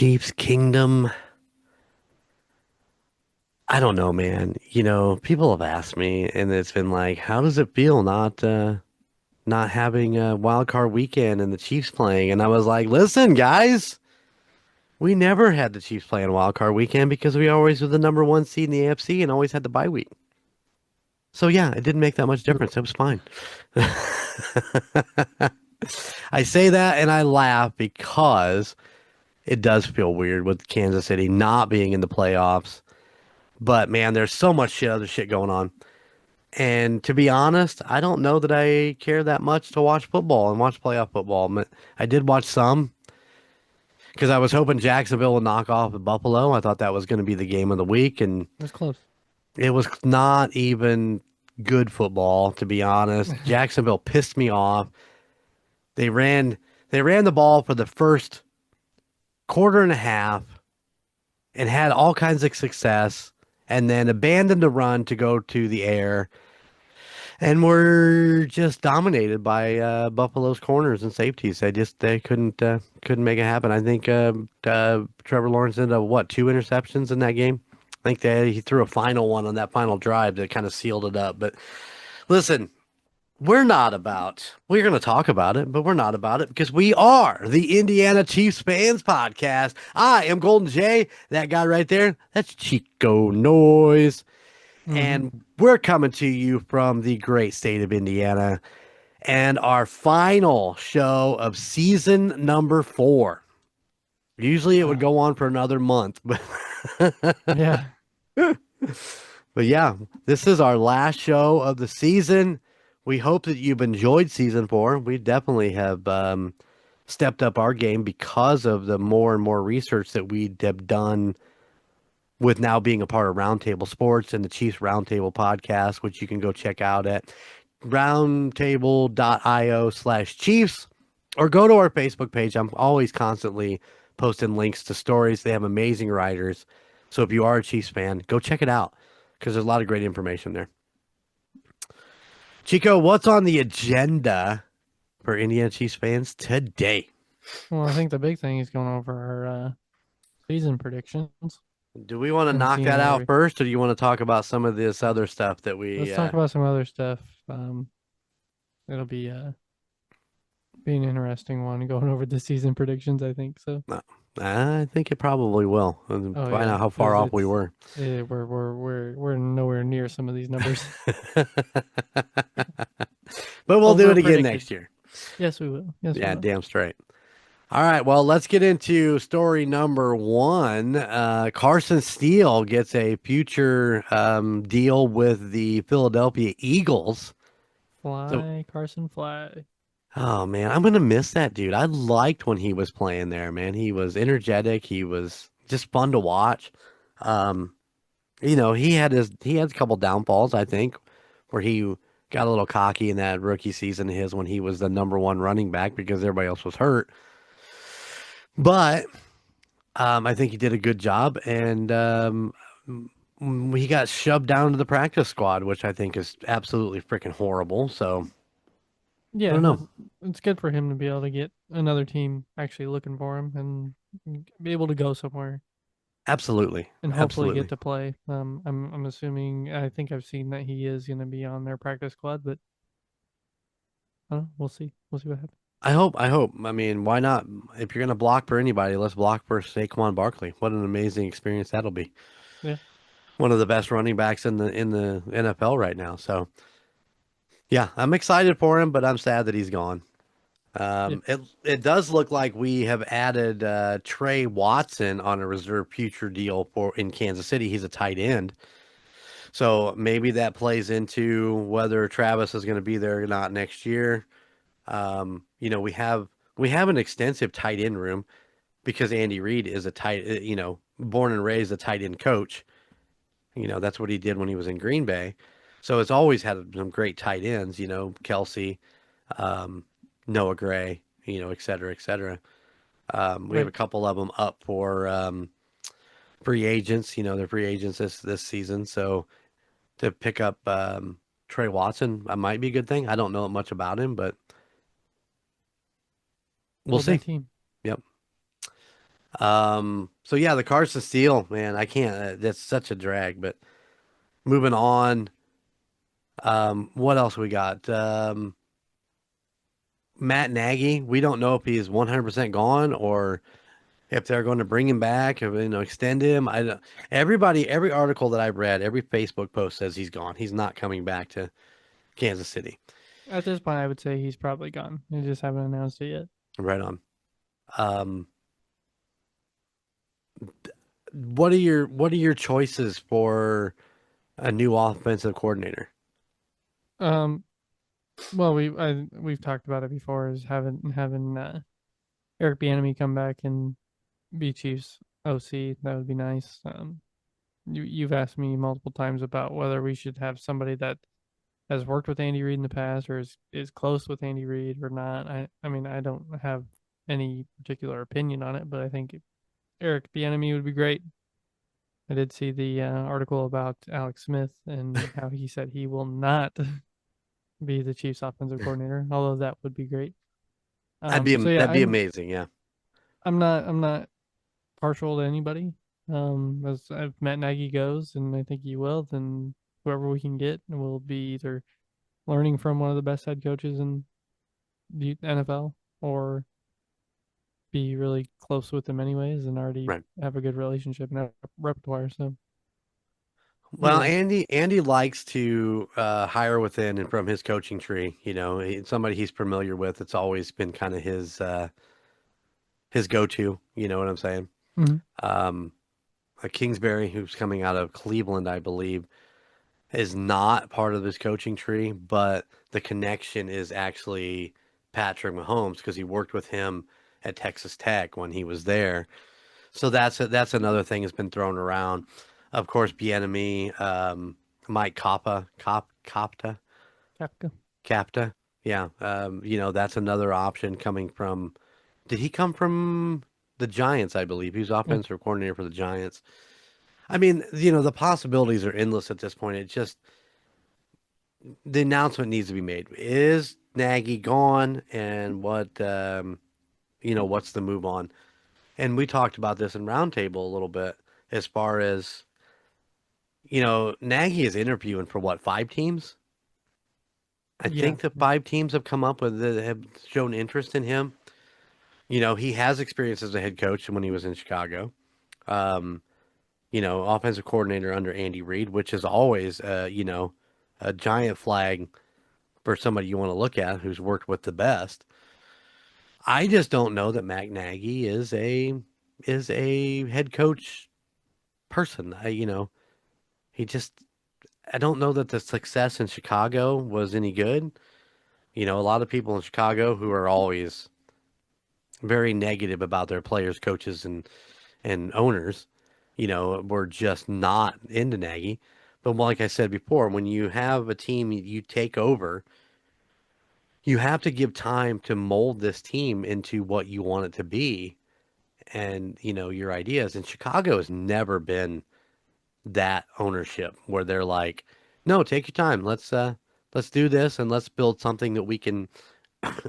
Chiefs Kingdom. I don't know, man. People have asked me, and it's been like, how does it feel not having a wild card weekend and the Chiefs playing? And I was like, listen, guys, we never had the Chiefs playing wild card weekend because we always were the number one seed in the AFC and always had the bye week. So yeah, it didn't make that much difference. It was fine. I say that and I laugh because it does feel weird with Kansas City not being in the playoffs. But man, there's so much other shit going on. And to be honest, I don't know that I care that much to watch football and watch playoff football. I did watch some because I was hoping Jacksonville would knock off Buffalo. I thought that was going to be the game of the week, and It was close. it was not even good football, to be honest. Jacksonville pissed me off. They ran they ran the ball for the first quarter and a half and had all kinds of success and then abandoned the run to go to the air. And we're just dominated by Buffalo's corners and safeties. They couldn't make it happen. I think Trevor Lawrence ended up what, two interceptions in that game. I think he threw a final one on that final drive that kind of sealed it up. But listen, we're going to talk about it, but we're not about it because we are the Indiana Chiefs Fans Podcast. I am Golden Jay, that guy right there. That's Chico Noise. Hmm. And we're coming to you from the great state of Indiana and our final show of season number 4. Usually it would Oh, go on for another month, but yeah. but yeah, this is our last show of the season. We hope that you've enjoyed season 4. We definitely have stepped up our game because of the more and more research that we have done with now being a part of Roundtable Sports and the Chiefs Roundtable podcast, which you can go check out at roundtable.io/Chiefs or go to our Facebook page. I'm always constantly posting links to stories. They have amazing writers. So if you are a Chiefs fan, go check it out because there's a lot of great information there. Chico, what's on the agenda for Indiana Chiefs fans today? Well, I think the big thing is going over our season predictions Do we want to and knock seeing that where out we. first, or do you want to talk about some of this other stuff that Let's we talk about some other stuff. It'll be be an interesting one going over the season predictions. I think so. no, I think it probably will. And Oh find yeah, out how far because off we were. we're nowhere near some of these numbers. But we'll do it Over again predicted. next year. Yes, we will. Yes, we Yeah, will. damn straight. All right, well, let's get into story number 1. Carson Steele gets a future deal with the Philadelphia Eagles. So, Fly, Carson, fly. oh man, I'm gonna miss that dude. I liked when he was playing there, man. He was energetic. He was just fun to watch. Um, he had a couple downfalls, I think, where he got a little cocky in that rookie season of his when he was the number one running back because everybody else was hurt. But I think he did a good job, and he got shoved down to the practice squad, which I think is absolutely freaking horrible. So I don't Yeah, know. it's good for him to be able to get another team actually looking for him and be able to go somewhere Absolutely, and hopefully get absolutely, to play. I'm assuming I think I've seen that he is going to be on their practice squad, but we'll see. We'll see what happens. I hope. I hope. I mean, why not? If you're gonna block for anybody, let's block for Saquon Barkley. What an amazing experience that'll be. Yeah. One of the best running backs in the NFL right now. So yeah, I'm excited for him, but I'm sad that he's gone. Yeah. It does look like we have added Trey Watson on a reserve future deal for in Kansas City. He's a tight end, so maybe that plays into whether Travis is going to be there or not next year. We have an extensive tight end room because Andy Reid is a born and raised a tight end coach. That's what he did when he was in Green Bay. So it's always had some great tight ends. Kelsey, um, Noah Gray, et cetera, et cetera. We have a Right. couple of them up for free agents. They're free agents this season. So to pick up Trey Watson, might be a good thing. I don't know much about him, but we'll Build that see. team. Yep. So yeah, the Cards to Steel, man, I can't. That's such a drag. But moving on. What else we got? Matt Nagy. We don't know if he's 100% gone or if they're going to bring him back or extend him. I don't, every article that I've read, every Facebook post says he's gone. He's not coming back to Kansas City. At this point, I would say he's probably gone. They just haven't announced it yet. Right on. Um, what are your choices for a new offensive coordinator? Um, well, we've talked about it before. Is having Eric Bieniemy come back and be Chiefs OC. That would be nice. You've asked me multiple times about whether we should have somebody that has worked with Andy Reid in the past or is close with Andy Reid or not. I mean, I don't have any particular opinion on it, but I think Eric Bieniemy would be great. I did see the article about Alex Smith and how he said he will not be the Chiefs offensive coordinator, although that would be great. So yeah, That'd be amazing. Yeah. I'm not partial to anybody. As if Matt Nagy goes, and I think he will, then whoever we can get will be either learning from one of the best head coaches in the NFL or be really close with them anyways and already Right. have a good relationship and have a repertoire. So either Well, way. Andy likes to hire within and from his coaching tree. Somebody he's familiar with. It's always been kind of his go-to. You know what I'm saying? Mhm. Um, Kingsbury, who's coming out of Cleveland, I believe, is not part of his coaching tree, but the connection is actually Patrick Mahomes because he worked with him at Texas Tech when he was there. So that's another thing that's been thrown around. Of course, Bieniemy, Mike Kafka. Capta. Yeah, that's another option coming from. Did he come from the Giants? I believe he was Yeah. offensive coordinator for the Giants. I mean, the possibilities are endless at this point. It just the announcement needs to be made. Is Nagy gone, and what's the move on? And we talked about this in Roundtable a little bit as far as Nagy is interviewing for what, 5 teams? I Yeah. think the 5 teams have come up with have shown interest in him. He has experience as a head coach when he was in Chicago. Um, Offensive coordinator under Andy Reid, which is always, a giant flag for somebody you want to look at who's worked with the best. I just don't know that Matt Nagy is a head coach person. He just I don't know that the success in Chicago was any good. A lot of people in Chicago who are always very negative about their players, coaches, and owners, were just not into Nagy. But like I said before, when you have a team you take over, you have to give time to mold this team into what you want it to be and, your ideas. And Chicago has never been that ownership where they're like, no, take your time. Let's do this and let's build something that we can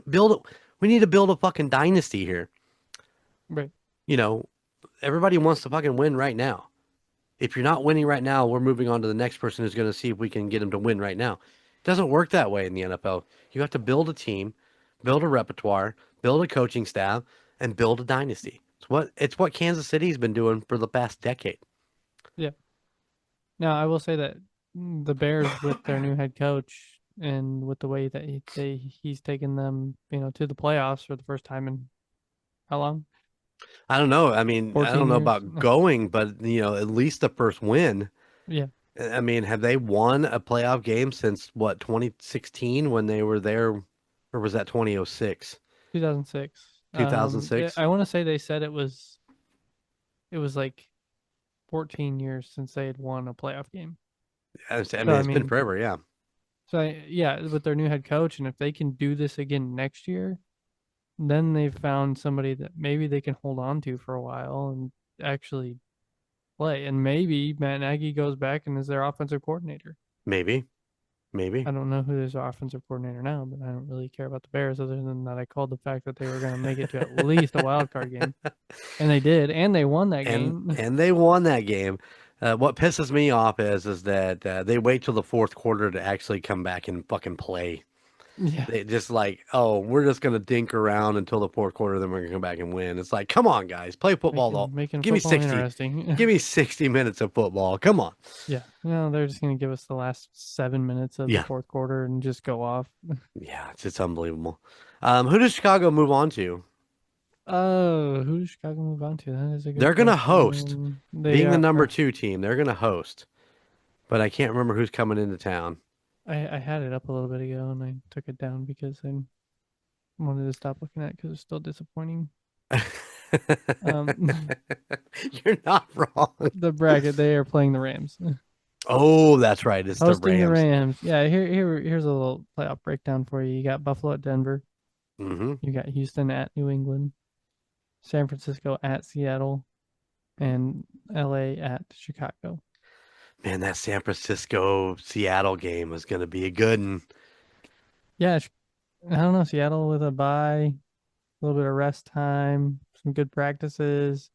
build. We need to build a fucking dynasty here. Right. You know, Everybody wants to fucking win right now. If you're not winning right now, we're moving on to the next person who's going to see if we can get them to win right now. It doesn't work that way in the NFL. You have to build a team, build a repertoire, build a coaching staff, and build a dynasty. It's what Kansas City's been doing for the past decade. Yeah. Now I will say that the Bears with their new head coach and with the way that he's taken them, to the playoffs for the first time in how long? I don't know. I mean, I don't 14 know years. about going, but at least the first win. Yeah. I mean, have they won a playoff game since what, 2016 when they were there, or was that 2006? 2006. 2006? I want to say they said it was like 14 years since they had won a playoff game. I So mean, I it's been mean, forever, yeah. yeah, with their new head coach, and if they can do this again next year, then they've found somebody that maybe they can hold on to for a while and actually play. And maybe Matt Nagy goes back and is their offensive coordinator. Maybe. Maybe. I don't know who is our offensive coordinator now, but I don't really care about the Bears other than that I called the fact that they were going to make it to at least a wild card game, and they did, and they won that and game. and they won that game. What pisses me off is that they wait till the fourth quarter to actually come back and fucking play. Yeah, They just like, oh, we're just gonna dink around until the fourth quarter, then we're gonna come back and win. It's like, come on, guys, play football though. making Give me football 60, interesting. give me 60 minutes of football. Come on. Yeah, no, they're just going to give us the last 7 minutes of the Yeah, fourth quarter and just go off. yeah, it's unbelievable. Who does Chicago move on to? Oh, who does Chicago move on to? That is a good They're gonna host, question. They being the are. number two team. They're gonna host, but I can't remember who's coming into town. I had it up a little bit ago and I took it down because I wanted to stop looking at it because it's still disappointing. Um, You're not wrong. the bracket, they are playing the Rams. Oh, that's right. It's the Hosting the Rams. Rams. Yeah, here's a little playoff breakdown for you. You got Buffalo at Denver. Hmm. You got Houston at New England. San Francisco at Seattle. And LA at Chicago. Man, that San Francisco Seattle game is going to be a good one. Yeah, I don't know. Seattle with a bye, a little bit of rest time, some good practices,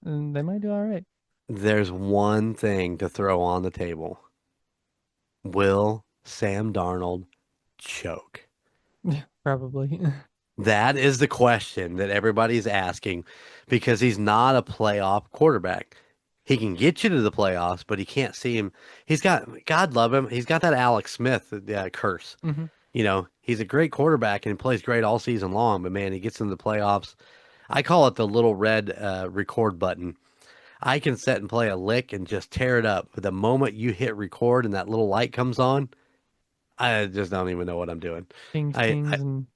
and they might do all right. There's one thing to throw on the table. Will Sam Darnold choke? Yeah, probably. That is the question that everybody's asking because he's not a playoff quarterback. He can get you to the playoffs, but he can't see him. He's got, God love him, he's got that Alex Smith curse. Hmm. You know, he's a great quarterback and he plays great all season long, but man, he gets in the playoffs. I call it the little red record button. I can set and play a lick and just tear it up. But the moment you hit record and that little light comes on, I just don't even know what I'm doing. Kings, I, I, Kings, and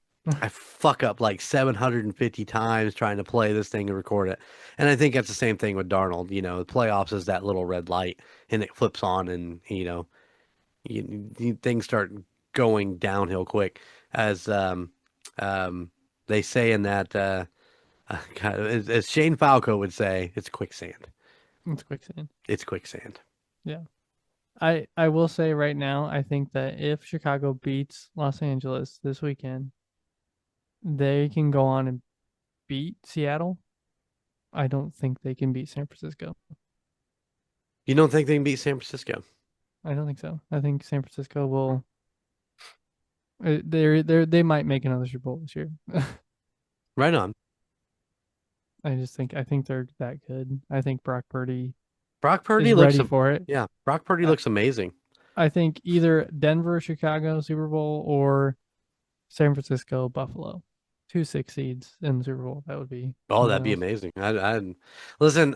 I fuck up like 750 times trying to play this thing and record it. And I think that's the same thing with Darnold. You know, the playoffs is that little red light and it flips on and, things start going downhill quick. As um, they say in that, God, as Shane Falco would say, it's quicksand. it's quicksand. It's quicksand. Yeah. I will say right now, I think that if Chicago beats Los Angeles this weekend, they can go on and beat Seattle. I don't think they can beat San Francisco. You don't think they can beat San Francisco? I don't think so. I think San Francisco will. They might make another Super Bowl this year. Right on. I think they're that good. I think Brock Purdy Brock Purdy is looks, ready for it. yeah, Brock Purdy I, looks amazing. I think either Denver, Chicago Super Bowl or San Francisco, Buffalo. 2 6 seeds in the Super Bowl. That would be Oh, something that'd be else. amazing. I listen.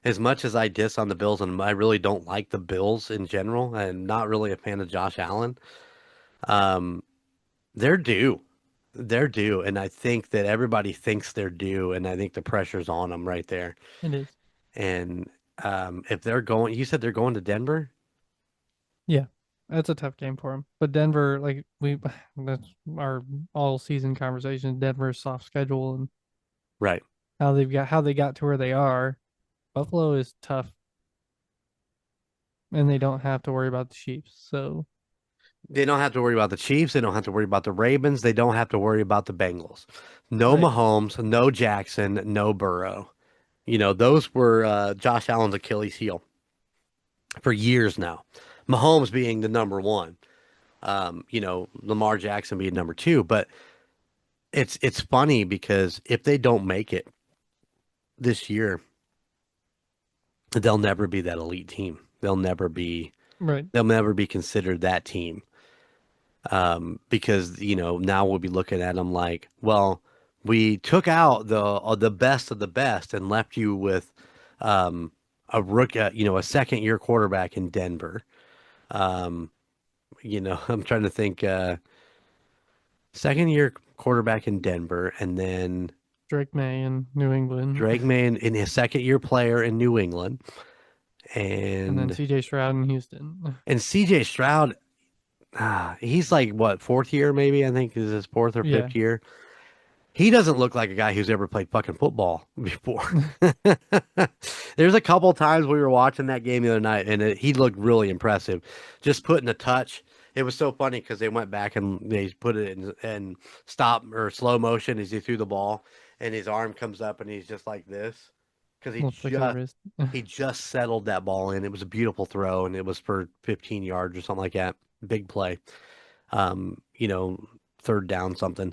As much as I diss on the Bills, and I really don't like the Bills in general, and not really a fan of Josh Allen. Um, they're due. They're due, and I think that everybody thinks they're due, and I think the pressure's on them right there. It is. And if they're going, you said they're going to Denver, Yeah. That's a tough game for them. But Denver, like that's our all season conversation. Denver's soft schedule and right? how they got to where they are. Buffalo is tough, and they don't have to worry about the Chiefs. So They don't have to worry about the Chiefs. They don't have to worry about the Ravens. They don't have to worry about the Bengals. No right, Mahomes, no Jackson, no Burrow. Those were Josh Allen's Achilles heel for years now. Mahomes being the number one, Lamar Jackson being number two. But it's funny because if they don't make it this year, they'll never be that elite team. right, They'll never be considered that team. Because now we'll be looking at them like, well, we took out the best of the best and left you with um, a rook, a second year quarterback in Denver. Um, I'm trying to think, second year quarterback in Denver, and then Drake May in New England, Drake May in his second year player in New England, and then and C.J. Stroud in Houston. C.J. Stroud. He's like what, fourth year maybe? I think is his fourth or Yeah, fifth year. He doesn't look like a guy who's ever played fucking football before. There's a couple times we were watching that game the other night, and he looked really impressive. Just putting a touch. It was so funny because they went back and they put it in stop or slow motion as he threw the ball, and his arm comes up and he's just like this because Little flick of the wrist. he just settled that ball in. It was a beautiful throw, and it was for 15 yards or something like that. Big play. You know, third down something.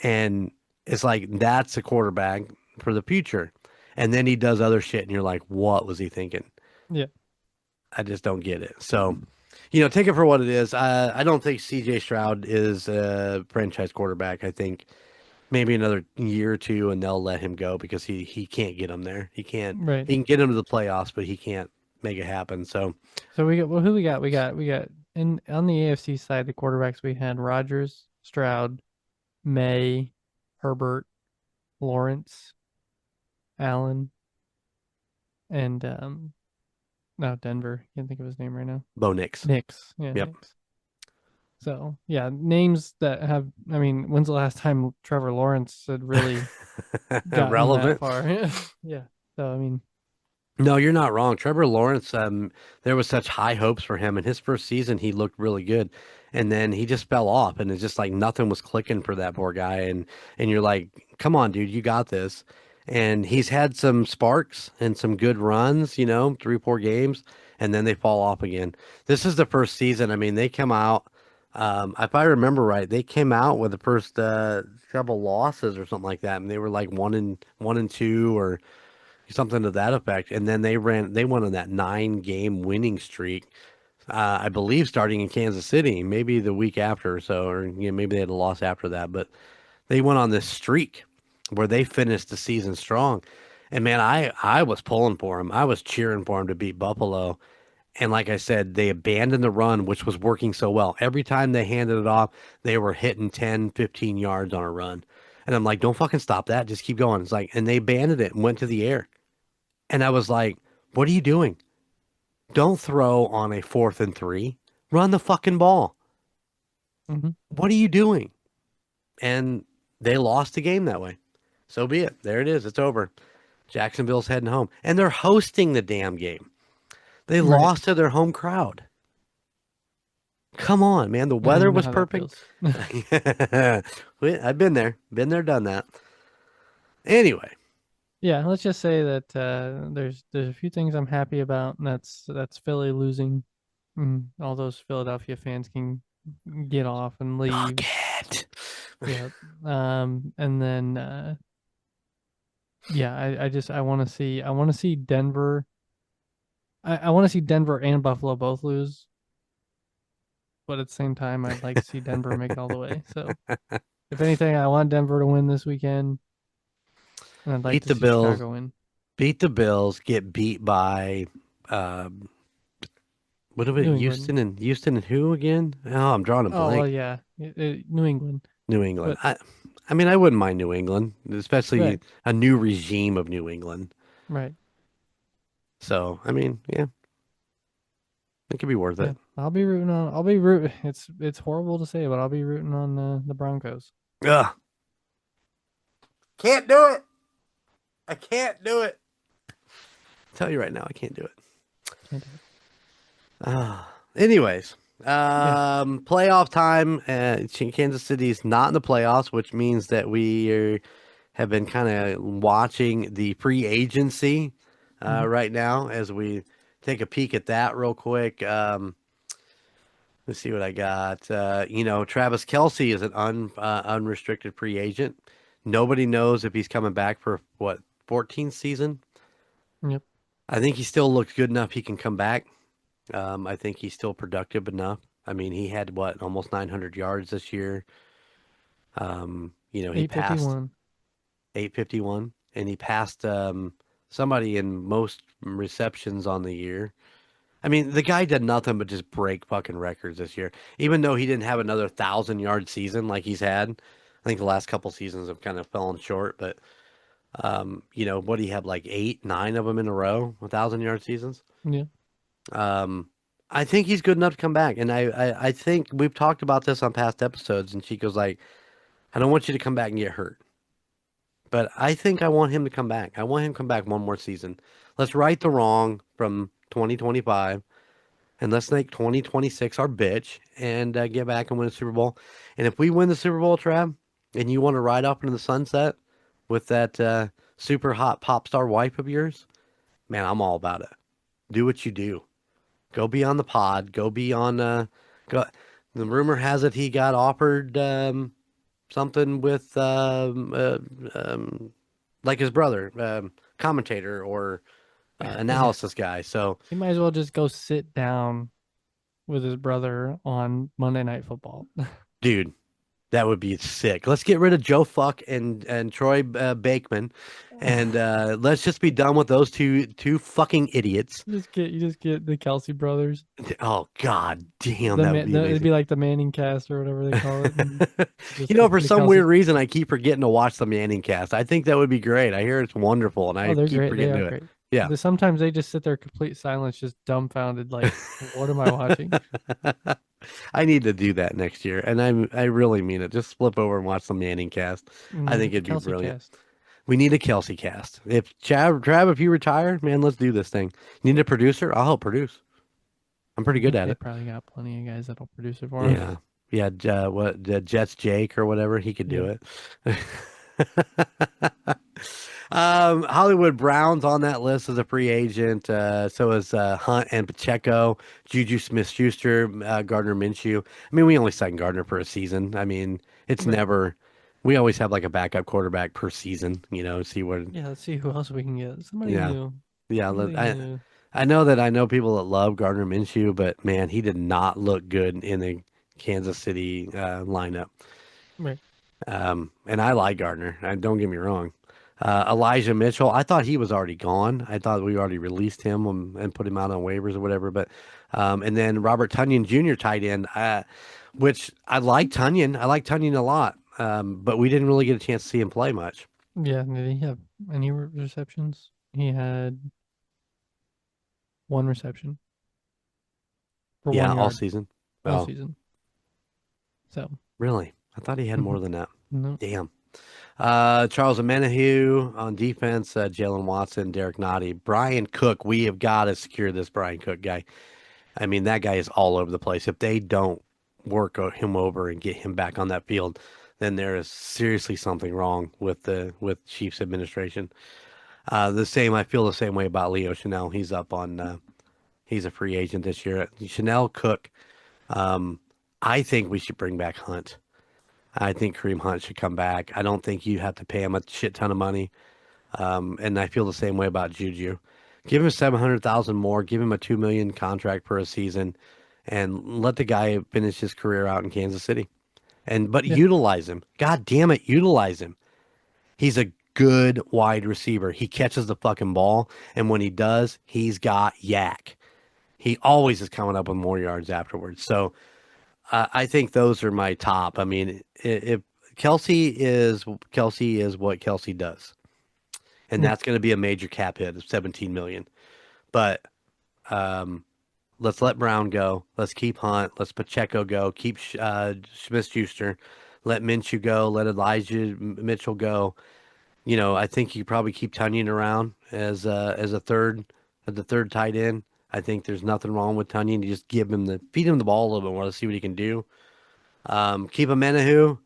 And it's like that's a quarterback for the future. And then he does other shit, and you're like, what was he thinking? Yeah. I just don't get it. So, take it for what it is. I don't think CJ Stroud is a franchise quarterback. I think maybe another year or two, and they'll let him go because he can't get him there. He can't. Right. He can get him to the playoffs, but he can't make it happen. So So we got well, who we got? We got in on the AFC side, the quarterbacks we had Rodgers, Stroud, May, Herbert, Lawrence, Allen, and no Denver. Can't think of his name right now. Bo Nix. Nix. Yeah, Yep. Nix. So yeah, names that have. I mean, when's the last time Trevor Lawrence had really gotten that Relevant. far? Yeah. So I mean, No, you're not wrong. Trevor Lawrence, there was such high hopes for him. In his first season, he looked really good. And then he just fell off, and it's just like nothing was clicking for that poor guy. And you're like, come on, dude, you got this. And he's had some sparks and some good runs, 3, 4 games, and then they fall off again. This is the first season. I mean, they come out, if I remember right, they came out with the first couple losses or something like that, and they were like 1-2 or something to that effect. And then they went on that 9-game winning streak. I believe starting in Kansas City, maybe the week after or so, or maybe they had a loss after that, but they went on this streak where they finished the season strong. And man, I was pulling for him. I was cheering for him to beat Buffalo. And like I said, they abandoned the run, which was working so well. Every time they handed it off, they were hitting 10, 15 yards on a run. And I'm like, don't fucking stop that. Just keep going. It's like, and they abandoned it and went to the air. And I was like, what are you doing? Don't throw on a 4th and 3. Run the fucking ball. mhm. What are you doing? And they lost the game that way. So be it. There it is. It's over. Jacksonville's heading home. And they're hosting the damn game. They Right. lost to their home crowd. Come on, man. The Yeah, you weather know was how that perfect. feels. I've been there. Been there, done that. Anyway, Yeah, let's just say that there's a few things I'm happy about, and that's Philly losing. All those Philadelphia fans can get off and fuck leave. it. Yeah. And then yeah, I want to see Denver. I want to see Denver and Buffalo both lose, but at the same time, I'd like to see Denver make it all the way. So if anything, I want Denver to win this weekend, and I'd like Beat to the see Bills. Chicago win. Beat the Bills. Get beat by um, what are it? New England. Houston and who again? Oh, I'm drawing a Oh well, blank. yeah, New England. New England. But I mean, I wouldn't mind New England, especially right, a new regime of New England. right, So, I mean, yeah, it could be worth yeah. it. I'll be rooting on. I'll be root. It's horrible to say, but I'll be rooting on the Broncos. Ugh. Can't do it. I can't do it. Tell you right now, I can't do it. Can't do it. Anyways, Yeah. playoff time. Kansas City's not in the playoffs, which means that have been kind of watching the free agency Hmm. right now as we take a peek at that real quick. Let's see what I got. Travis Kelsey is an unrestricted free agent. Nobody knows if he's coming back for what 14th season. Yep. I think he still looks good enough. He can come back. I think he's still productive enough. I mean, he had what almost 900 yards this year. He passed 851. 851, and he passed somebody in most receptions on the year. I mean, the guy did nothing but just break fucking records this year. Even though he didn't have another 1,000-yard season like he's had, I think the last couple seasons have kind of fallen short. But what do you have like 8, 9 of them in a row, 1,000-yard seasons? Yeah. I think he's good enough to come back, and I think we've talked about this on past episodes. And Chico's like, I don't want you to come back and get hurt. But I think I want him to come back. I want him to come back one more season. Let's right the wrong from 2025 and let's make 2026 our bitch and get back and win a Super Bowl. And if we win the Super Bowl, Trav, and you want to ride off into the sunset with that super hot pop star wife of yours, man, I'm all about it. Do what you do. Go be on the pod. Go be on. Go. The rumor has it he got offered something with like his brother, commentator or analysis guy. So, He might as well just go sit down with his brother on Monday Night Football. dude, that would be sick. Let's get rid of Joe Fuck and Troy Bakeman, and let's just be done with those two fucking idiots. You just get the Kelsey brothers. Oh God damn, that would be It'd amazing. be like the Manning cast or whatever they call it. And just For the some weird Kelsey. reason, I keep forgetting to watch the Manning cast. I think that would be great. I hear it's wonderful, and Oh, I they're keep great. They forgetting are to do it. great. Yeah. Sometimes they just sit there complete silence, just dumbfounded, like, what am I watching? I need to do that next year, and I really mean it. Just flip over and watch the Manning cast. I think it'd be Kelsey brilliant. cast. We need a Kelsey cast. If Trav, if you retire, man, let's do this thing. You need a producer? I'll help produce. I'm pretty good at They it. probably got plenty of guys that'll produce it for him. Yeah. Yeah, what the Jets Jake or whatever, he could do Yeah. it. Hollywood Brown's on that list as a free agent. So is Hunt and Pacheco, Juju Smith-Schuster, Gardner Minshew. I mean, we only signed Gardner for a season. I mean, it's Right. never. We always have like a backup quarterback per season. See what. Yeah, let's see who else we can get. Somebody Yeah, new. yeah. Somebody new. I know that I know people that love Gardner Minshew, but man, he did not look good in the Kansas City lineup. Right. And I like Gardner. Don't get me wrong. Elijah Mitchell, I thought he was already gone. I thought we already released him and put him out on waivers or whatever. But and then Robert Tunyon Jr. tight end, which I like Tunyon. I like Tunyon a lot. But we didn't really get a chance to see him play much. Yeah, did he have any receptions? He had one reception for Yeah, one all yard season. all Oh, season. So, really? I thought he had more than that. no. Damn. Charles Omenihu on defense, Jalen Watson, Derek Nottie, Brian Cook. We have got to secure this Brian Cook guy. I mean, that guy is all over the place. If they don't him over and get him back on that field, then there is seriously something wrong with Chiefs administration. The same, I feel the same way about Leo Chanel. He's up on, he's a free agent this year. Chanel Cook. Um, I think we should bring back Hunt. I think Kareem Hunt should come back. I don't think you have to pay him a shit ton of money. And I feel the same way about Juju. Give him 700,000 more. Give him a 2 million contract per season, and let the guy finish his career out in Kansas City. But Yeah. utilize him. God damn it, utilize him. He's a good wide receiver. He catches the fucking ball, and when he does, he's got yak. He always is coming up with more yards afterwards. So I think those are my top. I mean, if Kelsey is what Kelsey does, and Yeah. that's going to be a major cap hit of 17 million. But um, let's let Brown go. Let's keep Hunt. Let's Pacheco go. Keep Smith-Schuster. Let Minshew go. Let Elijah Mitchell go. I think you probably keep Tunyon around as a third, as the third tight end. I think there's nothing wrong with Tunyon. You just feed him the ball a little bit more. Let's see what he can do. Keep a Menahu.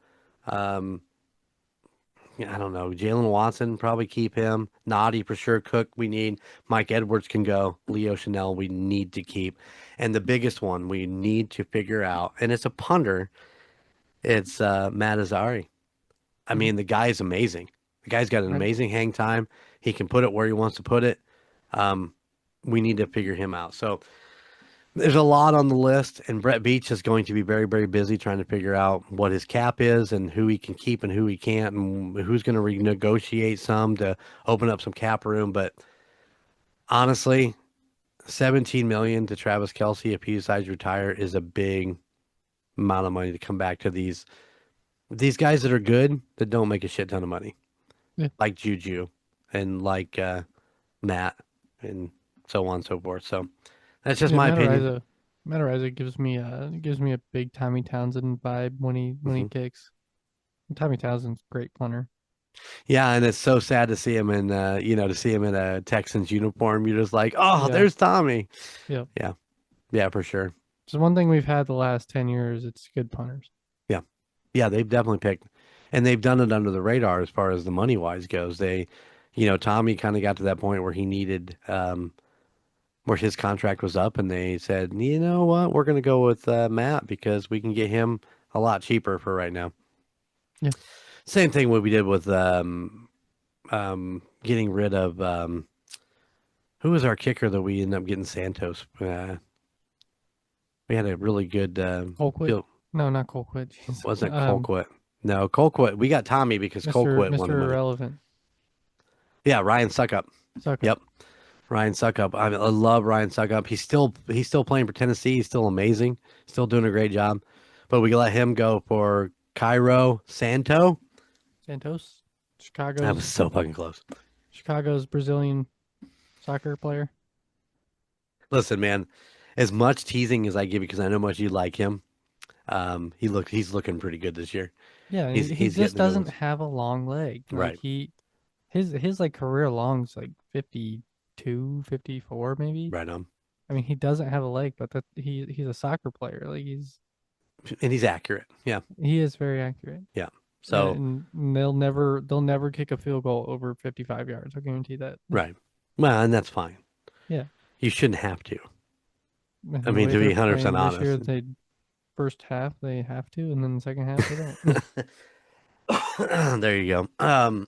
Um, I don't know. Jalen Watson, probably keep him. Noddy for sure. Cook, we need. Mike Edwards can go. Leo Chanel, we need to keep. And the biggest one we need to figure out, and it's a punter, it's Matt Azari. I Mhm. mean, the guy is amazing. The guy's got an Right. amazing hang time. He can put it where he wants to put it. Um, we need to figure him out. So there's a lot on the list, and Brett Beach is going to be very, very busy trying to figure out what his cap is and who he can keep and who he can't, and who's going to renegotiate some to open up some cap room. But honestly, 17 million to Travis Kelsey if he decides to retire is a big amount of money to come back to these guys that are good that don't make a shit ton of money, Yeah. like Juju and like Matt and so on and so forth. So that's just Yeah, my opinion. Matt Araiza gives me a big Tommy Townsend vibe when he Hmm. kicks. Tommy Townsend's a great punter. Yeah, and it's so sad to see him in to see him in a Texans uniform. You're just like, oh, Yeah. there's Tommy. Yep. Yeah, yeah, for sure. So one thing we've had the last 10 years, it's good punters. Yeah, yeah, they've definitely picked, and they've done it under the radar as far as the money wise goes. Tommy kind of got to that point where he needed, where his contract was up, and they said, you know what, we're going to go with Matt because we can get him a lot cheaper for right now. Yeah. Same thing what we did with getting rid of who was our kicker that we ended up getting Santos. We had a really good Colquitt. field. No, not Colquitt. Jeez. Wasn't Colquitt? No, Colquitt. We got Tommy because Colquitt Mr. wanted money. Irrelevant. Yeah, Ryan Suckup. Suck up. Yep, Ryan Suckup. I love Ryan Suckup. He's still playing for Tennessee. He's still amazing. Still doing a great job. But we let him go for Cairo Santo. Santos. That was so fucking close. Chicago's Brazilian soccer player. Listen, man, as much teasing as I give you, because I know how much you like him, he's looking pretty good this year. Yeah, he He's just getting the good doesn't ones. have a long leg. Like Right, his like career long's like 52, 54 maybe. right on. I mean, he doesn't have a leg, but he's a soccer player. Like And he's accurate. Yeah, he is very accurate. yeah. So, And they'll never kick a field goal over 55 yards. I guarantee that. right. Well, and that's fine. Yeah. You shouldn't have to. And I the mean, way to be they're 100% playing this year, honest. they first half they have to, and then the second half they don't. There you go.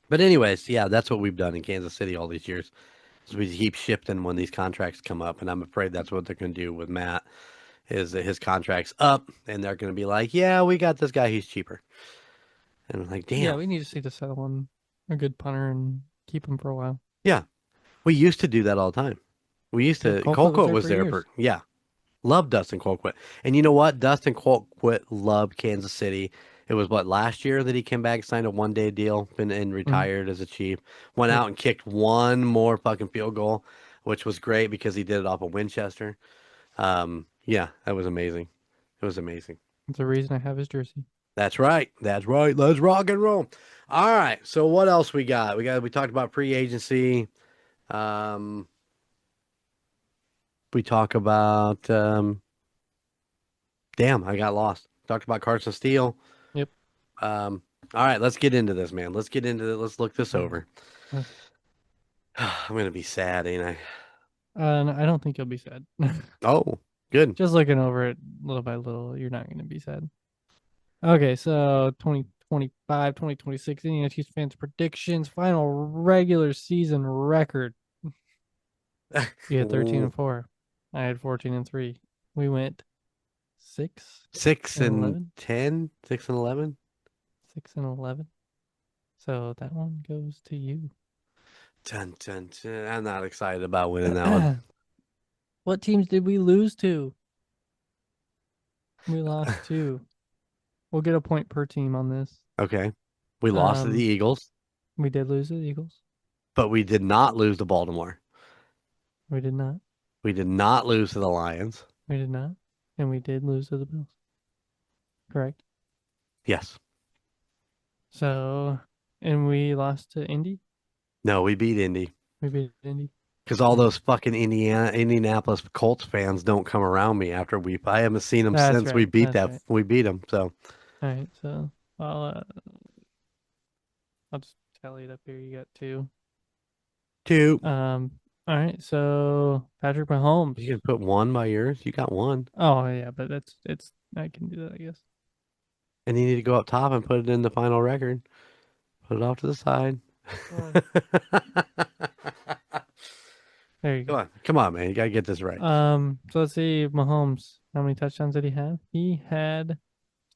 But anyways, yeah, that's what we've done in Kansas City all these years. Is we keep shifting when these contracts come up, and I'm afraid that's what they're going to do with Matt. Is that his contract's up, and they're going to be like, "Yeah, we got this guy. He's cheaper." And I'm like, Yeah, "Damn, we need to see to settle on a good punter and keep him for a while. yeah." We used to do that all the time. We used Yeah, to. Colquitt was Colquitt there was for there years. for love Dustin Colquitt. And you know what? Dustin Colquitt loved Kansas City. It was what last year that he came back, signed a 1 day deal, and Hmm. retired as a Chief. Went Yep, out and kicked one more fucking field goal, which was great because he did it off of Winchester. Yeah, that was amazing. It was amazing. that's the reason I have his jersey. That's right. That's right. Let's rock and roll. All right. So what else we got? We talked about free agency. Um, we talk about damn, I got lost. Talked about Carson Steele. Yep. All right, let's get into this, man. Let's get into it. Let's look this Uh, over. uh, I'm gonna be sad, ain't I? and I don't think you'll be sad. Oh, good. Just looking over it little by little, you're not going to be sad. Okay, so 2025, 2026 Indiana Chiefs fans predictions, final regular season record. You had 13 Ooh, and 4. I had 14 and 3. We went 6 6 and and 11. 10, 6 and 11. 6 and 11. So that one goes to you. Dun, dun, dun. I'm not excited about winning that one. What teams did we lose to? We lost to. We'll get a point per team on this. Okay, we lost to the Eagles, We did lose to the Eagles. but we did not lose to Baltimore. We did not. We did not lose to the Lions. We did not. And we did lose to the Bills. Correct. Yes. So, and we lost to Indy. No, we beat Indy We beat Indy. because all those fucking Indianapolis Colts fans don't come around me after I haven't seen them That's since we right. beat That's that. right. We beat them. So All right. So I'll just tally it up here. You got two. two. All right. So Patrick Mahomes. You can put one by yours. You got one. Oh yeah, but it's I can do that, I guess. And you need to go up top and put it in the final record. Put it off to the side. Uh, there you Come go. on. Come on, man. You got to get this right. So let's see, Mahomes. How many touchdowns did he have? He had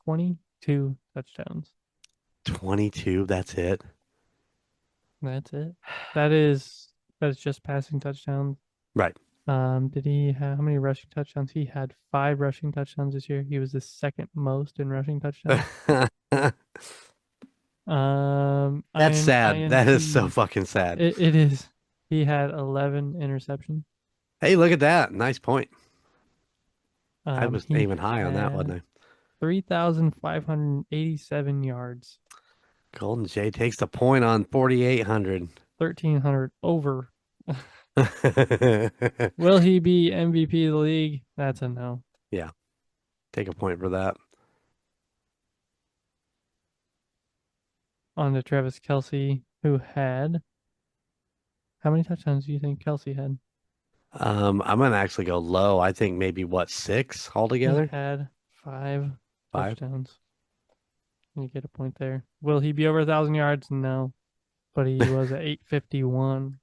22 touchdowns. 22. That's it. That's it. That's just passing touchdowns. Right. Did he have how many rushing touchdowns? He had 5 rushing touchdowns this year. He was the second most in rushing touchdowns. That's sad. That is so INT. fucking sad. It is. He had 11 interceptions. Hey, look at that. Nice point. I was He aiming high on that, had wasn't 3,587 yards. Golden Jay takes the point on 4,800. 1,300 over. Will he be MVP of the league? That's a no. Yeah, take a point for that. On to Travis Kelce, who had how many touchdowns do you think Kelce had? I'm gonna actually go low. I think maybe what, six He altogether? had 5 Five. touchdowns. You get a point there. Will he be over 1,000 yards? No, but he was at 851.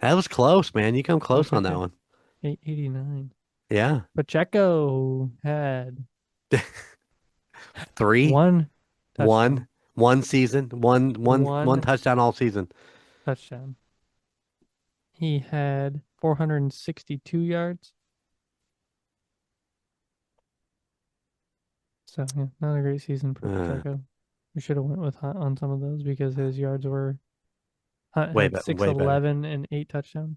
That was close, man. You come close on that 150, one. 889. Yeah. Pacheco had Three, one one, touchdown. one season, one One touchdown all season. touchdown. He had 462 yards. So yeah, not a great season for Uh, Pacheco. We should have went with Hunt on some of those because his yards were Hunt had way better. 611 and 8 touchdowns.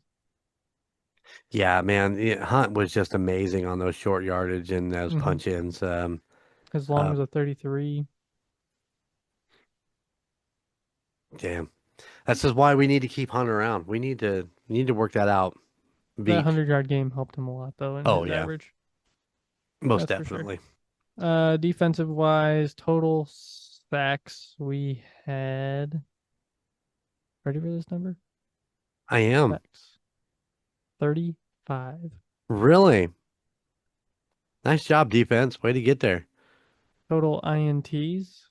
Yeah, man. Hunt was just amazing on those short yardage and those Mm-hmm. punch ins. His long Uh, was a 33. damn. That's just why we need to keep Hunt around. We need to work that out. That Veep. 100-yard game helped him a lot though in Oh his yeah, average. most That's for sure. definitely. Defensive wise, total sacks we had. Ready for this number? I am. Sacks. 35. Really? Nice job, defense. Way to get there. Total INTs.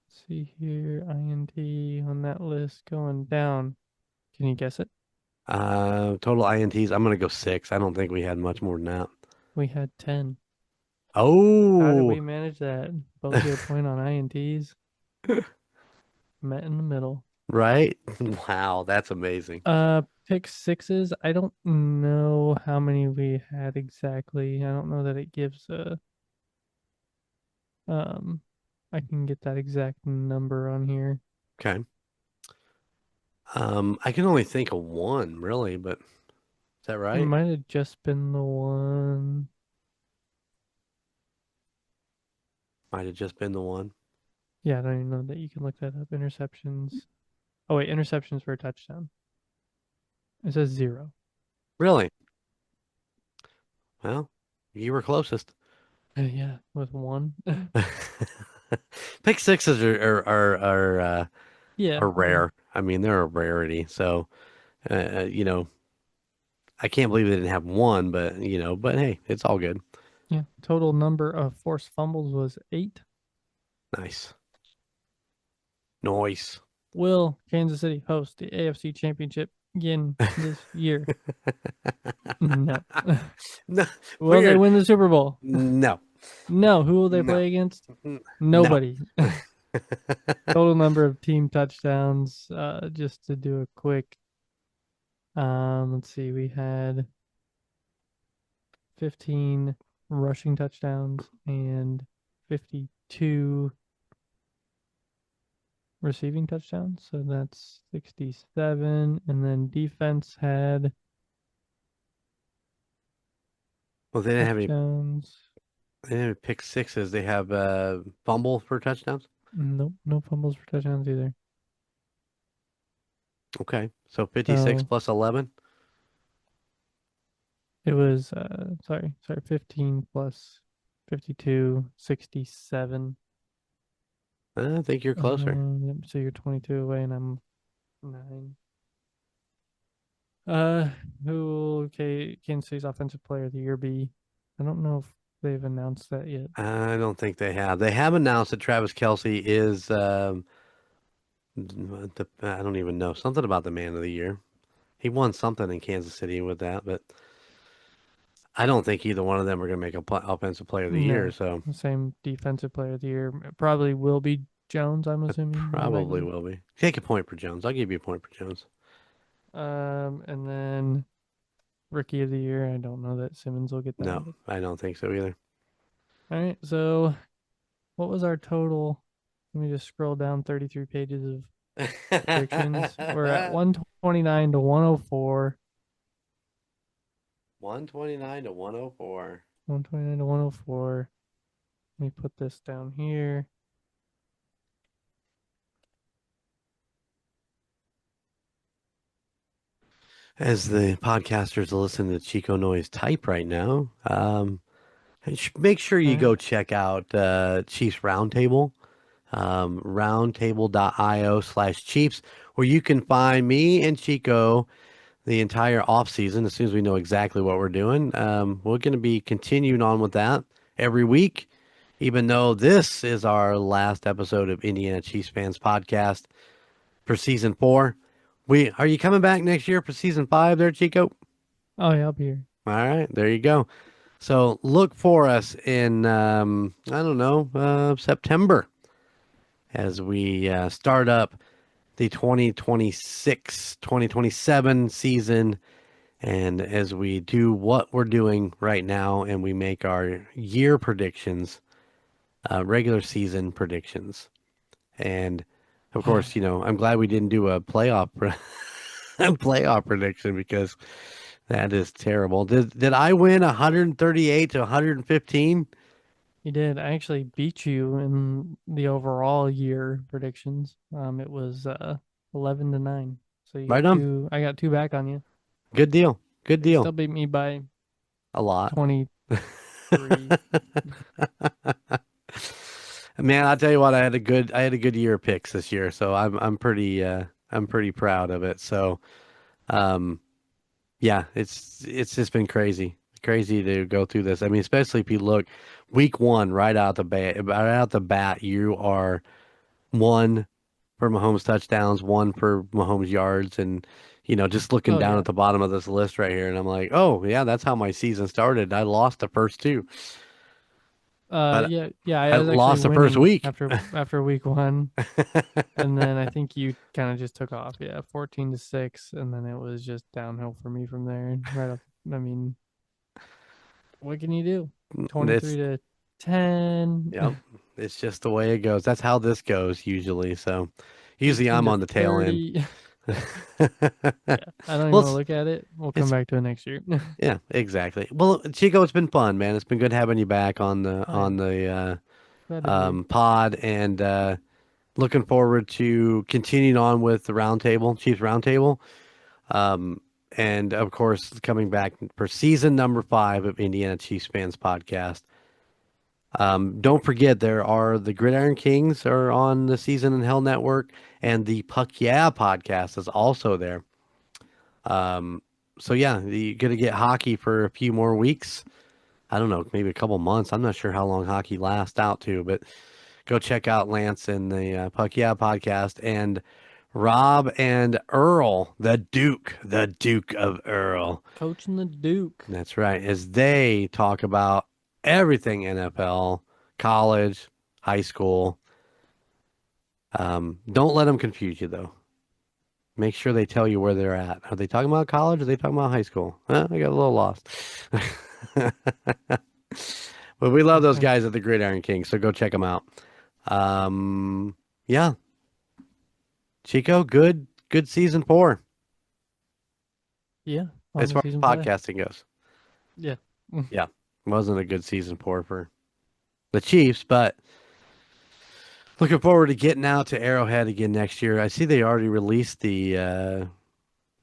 Let's see here. INT on that list going down. Can you guess it? Total INTs. I'm gonna go six. I don't think we had much more than that. We had 10. How did Oh, we manage that? Both get a point on INTs. Met in the middle. right? Wow, that's amazing. Pick sixes. I don't know how many we had exactly. I don't know that it gives a um I can get that exact number on here. Okay. I can only think of one, really, but is that It right? might have just been the one. Might have just been the one. Yeah, I don't even know that you can look that up. Interceptions. Oh wait, interceptions for a touchdown. It says 0. Really? Well, you were closest. Yeah, with one. Pick sixes Yeah, are yeah. rare. I mean, they're a rarity. So, uh, you know, I can't believe they didn't have one, but hey, it's all good. Yeah. Total number of forced fumbles was 8. Nice. Noise. Will Kansas City host the AFC Championship again this year? No. No, Will they weird. win the Super Bowl? No, No. Who will they no, play against? no. Nobody. Total number of team touchdowns. Just to do a quick. Let's see. We had 15 rushing touchdowns and 52 receiving touchdowns. So that's 67. And then defense had Well, they didn't have any. touchdowns. They didn't have pick sixes. They have fumble for touchdowns. Nope, no fumbles for touchdowns either. Okay, so 56 So plus 11. it was sorry, 15 plus 52, 67. I think you're closer. Yep, so you're 22 away and I'm 9. Who will Kansas City's offensive player of the year be? I don't know if they've announced that yet. I don't think they have. They have announced that Travis Kelce is I don't even know, something about the man of the year. He won something in Kansas City with that, but I don't think either one of them are going to make a offensive player of the year. No, So same defensive player of the year. Probably will be Jones, I'm it assuming, more probably likely. will be. Take a point for Jones. I'll give you a point for Jones. And then rookie of the year. I don't know that Simmons will get that, No, but I don't think so either. all right. So what was our total? Let me just scroll down 33 pages of predictions. We're at 129 to 104. 129 to 104. 129 to 104. Let me put this down here. as the podcasters listen to Chico Noise type right now. Make sure you Yeah. go check out Chiefs Roundtable, roundtable.io/Chiefs, where you can find me and Chico the entire off season. As soon as we know exactly what we're doing, we're going to be continuing on with that every week. Even though this is our last episode of Indiana Chiefs Fans Podcast for season 4, we are you coming back next year for season 5 there, Chico? Oh yeah, I'll be here. All right, there you go. So look for us in I don't know, September as we start up the 2026-2027 season, and as we do what we're doing right now and we make our year predictions, regular season predictions. And of course, I'm glad we didn't do a playoff prediction because that is terrible. Did I win 138 to 115? You did. I actually beat you in the overall year predictions. It was 11-9. So you Right got on. two. I got two back on you. Good deal. Good But you deal. still beat me by A lot. 23. Man, I'll tell you what, I had a good year of picks this year, so I'm pretty proud of it. So um yeah, it's just been crazy. Crazy to go through this. I mean, especially if you look week 1 right out the bat, you are one for Mahomes touchdowns, one for Mahomes yards, and just looking Oh down yeah. at the bottom of this list right here, and I'm like, oh yeah, that's how my season started. I lost the first two, but Yeah. I I was actually lost the first winning week. after week one, and then I think you kind of just took off. Yeah, 14-6, and then it was just downhill for me from there. Right up. I mean, what can you do? It's 23-10, Yep, it's just the way it goes. That's how this goes usually. So usually eighteen I'm to on the tail end. 30. Yeah, I don't even Well, want to look at it. We'll come it's back to it next year. yeah, exactly. Well, Chico, it's been fun, man. It's been good having you back on the Oh yeah, on the glad to be here. pod, and looking forward to continuing on with the roundtable, Chiefs Roundtable, um, and of course coming back for season number 5 of Indiana Chiefs Fans Podcast. Don't forget there are the Gridiron Kings are on the Season in Hell Network, and the Puck Yeah podcast is also there. Um, so yeah, you're gonna get hockey for a few more weeks. I don't know, maybe a couple months. I'm not sure how long hockey lasts out to, but go check out Lance and the Puck Yeah podcast, and Rob and Earl, the Duke of Earl. Coaching the Duke. That's right, as they talk about everything NFL, college, high school. Don't let them confuse you, though. Make sure they tell you where they're at. Are they talking about college? Or are they talking about high school? I got a little lost. But we love those Okay. guys at the Gridiron King, so go check them out. Yeah, Chico, good season 4 Yeah, on as the far as season play. podcasting goes. Yeah. Yeah, wasn't a good season 4 for the Chiefs, but looking forward to getting out to Arrowhead again next year. I see they already released the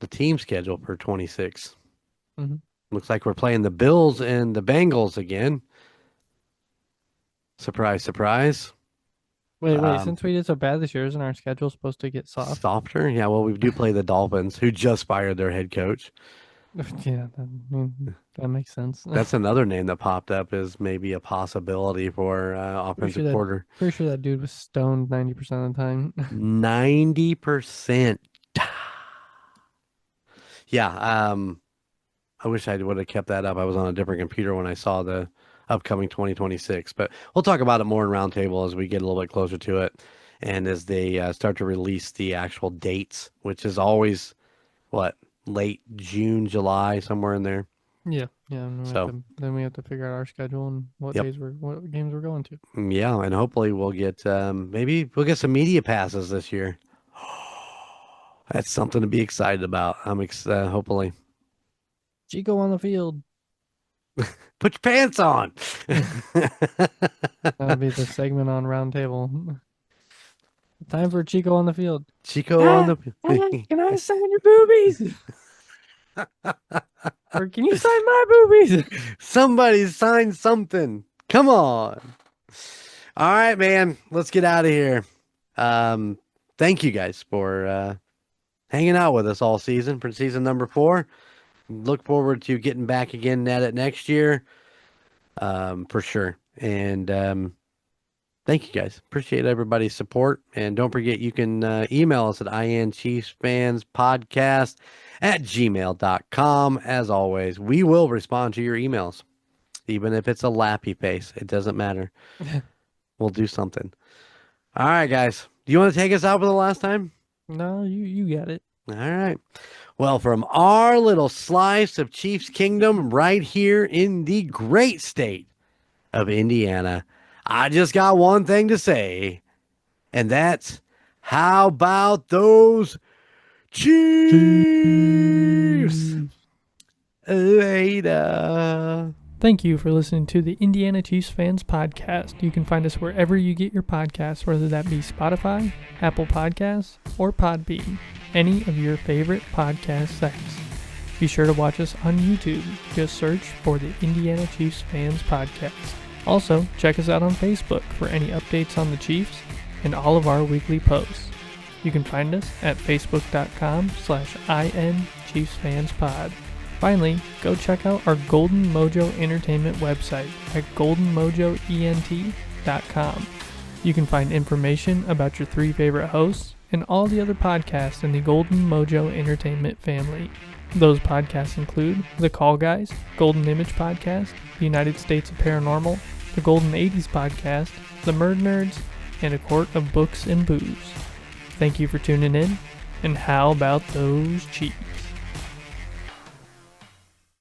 team schedule for 26. hmm Looks like we're playing the Bills and the Bengals again. Surprise, surprise. Wait. Um, Since we did so bad this year, isn't our schedule supposed to get soft? Softer. Yeah, well, we do play the Dolphins, who just fired their head coach. Yeah, that makes sense. That's another name that popped up as maybe a possibility for Pretty sure offensive that quarter. pretty sure that dude was stoned 90% of the time. 90%. Yeah, I wish I would have kept that up. I was on a different computer when I saw the upcoming 2026, but we'll talk about it more in roundtable as we get a little bit closer to it, and as they start to release the actual dates, which is always what, late June, July, somewhere in there. Yeah. And So, we have to figure out our schedule and yep, what games we're going to. yeah, and hopefully we'll get maybe we'll get some media passes this year. That's something to be excited about. Hopefully. Chico on the field. Put your pants on. That'll be the segment on Roundtable. Time for Chico on the field. Chico on Ah, the. can I sign your boobies? Or can you sign my boobies? Somebody sign something. Come on. All right, man. Let's get out of here. Thank you guys for hanging out with us all season for season number 4. Look forward to getting back again at it next year. For sure. And thank you guys. Appreciate everybody's support. And don't forget, you can email us at inchiefsfanspodcast@gmail.com. As always, we will respond to your emails, even if it's a lappy face. It doesn't matter. We'll do something. All right, guys. Do you want to take us out for the last time? No, you got it. All right. Well, from our little slice of Chiefs Kingdom right here in the great state of Indiana, I just got one thing to say, and that's, how about those Chiefs? Later. Thank you for listening to the Indiana Chiefs Fans Podcast. You can find us wherever you get your podcasts, whether that be Spotify, Apple Podcasts, or Podbean, any of your favorite podcast sites. Be sure to watch us on YouTube. Just search for the Indiana Chiefs Fans Podcast. Also, check us out on Facebook for any updates on the Chiefs and all of our weekly posts. You can find us at facebook.com/INChiefsFansPod. Finally, go check out our Golden Mojo Entertainment website at goldenmojoent.com. You can find information about your 3 favorite hosts and all the other podcasts in the Golden Mojo Entertainment family. Those podcasts include The Call Guys, Golden Image Podcast, The United States of Paranormal, The Golden 80s Podcast, The Murdnerds, and A Court of Books and Booze. Thank you for tuning in, and how about those Chiefs?